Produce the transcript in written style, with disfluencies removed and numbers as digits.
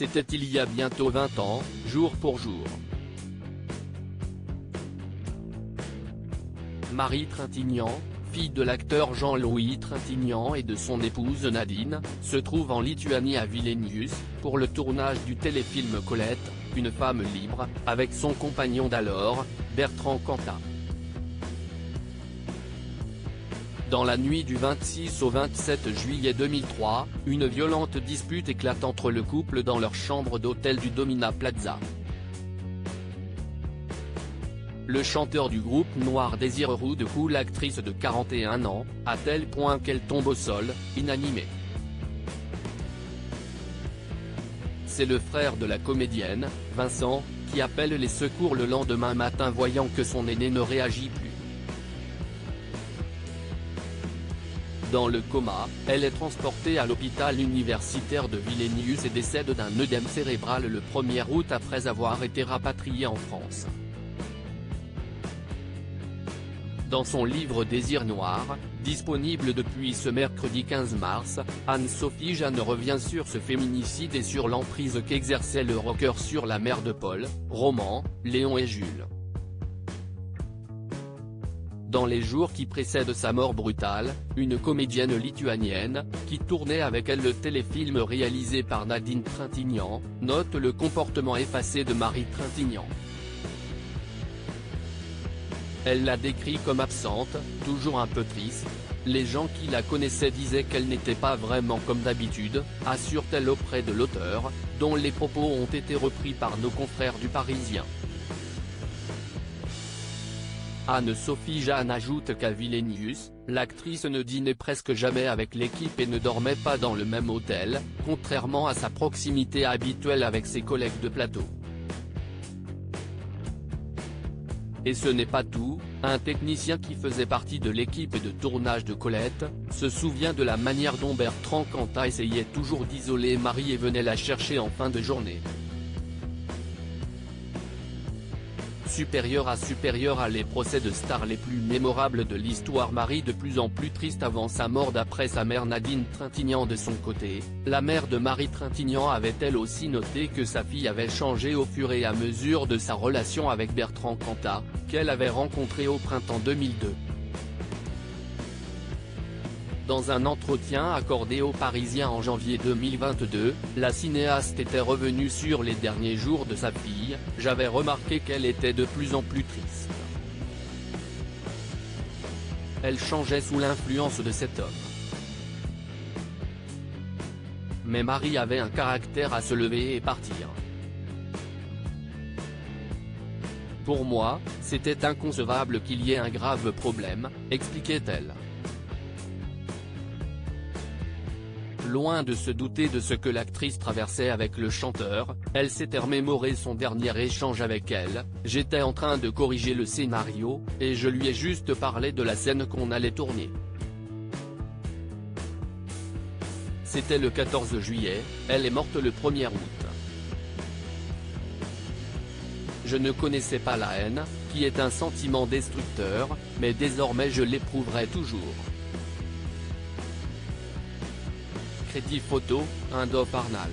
c'était il y a bientôt 20 ans, jour pour jour. Marie Trintignant, fille de l'acteur Jean-Louis Trintignant et de son épouse Nadine, se trouve en Lituanie à Vilnius, pour le tournage du téléfilm Colette, une femme libre, avec son compagnon d'alors, Bertrand Cantat. Dans la nuit du 26 au 27 juillet 2003, une violente dispute éclate entre le couple dans leur chambre d'hôtel du Domina Plaza. Le chanteur du groupe noir Désir Rude coule l'actrice de 41 ans, à tel point qu'elle tombe au sol, inanimée. C'est le frère de la comédienne, Vincent, qui appelle les secours le lendemain matin voyant que son aîné ne réagit plus. Dans le coma, elle est transportée à l'hôpital universitaire de Vilnius et décède d'un œdème cérébral le 1er août après avoir été rapatriée en France. Dans son livre Désir noir, disponible depuis ce mercredi 15 mars, Anne-Sophie Jeanne revient sur ce féminicide et sur l'emprise qu'exerçait le rocker sur la mère de Paul, Roman, Léon et Jules. Dans les jours qui précèdent sa mort brutale, une comédienne lituanienne, qui tournait avec elle le téléfilm réalisé par Nadine Trintignant, note le comportement effacé de Marie Trintignant. Elle la décrit comme absente, toujours un peu triste. Les gens qui la connaissaient disaient qu'elle n'était pas vraiment comme d'habitude, assure-t-elle auprès de l'auteur, dont les propos ont été repris par nos confrères du Parisien. Anne-Sophie Jeanne ajoute qu'à Vilnius, l'actrice ne dînait presque jamais avec l'équipe et ne dormait pas dans le même hôtel, contrairement à sa proximité habituelle avec ses collègues de plateau. Et ce n'est pas tout, un technicien qui faisait partie de l'équipe de tournage de Colette, se souvient de la manière dont Bertrand Cantat essayait toujours d'isoler Marie et venait la chercher en fin de journée. Supérieur à les procès de stars les plus mémorables de l'histoire. Marie de plus en plus triste avant sa mort d'après sa mère Nadine Trintignant. De son côté, la mère de Marie Trintignant avait elle aussi noté que sa fille avait changé au fur et à mesure de sa relation avec Bertrand Cantat, qu'elle avait rencontré au printemps 2002. Dans un entretien accordé aux Parisiens en janvier 2022, la cinéaste était revenue sur les derniers jours de sa fille. « J'avais remarqué qu'elle était de plus en plus triste. Elle changeait sous l'influence de cet homme. Mais Marie avait un caractère à se lever et partir. Pour moi, c'était inconcevable qu'il y ait un grave problème, expliquait-elle. Loin de se douter de ce que l'actrice traversait avec le chanteur, elle s'était remémoré son dernier échange avec elle. « J'étais en train de corriger le scénario, et je lui ai juste parlé de la scène qu'on allait tourner. C'était le 14 juillet, elle est morte le 1er août. Je ne connaissais pas la haine, qui est un sentiment destructeur, mais désormais je l'éprouverai toujours. » Crédit photo, Indo Parnal.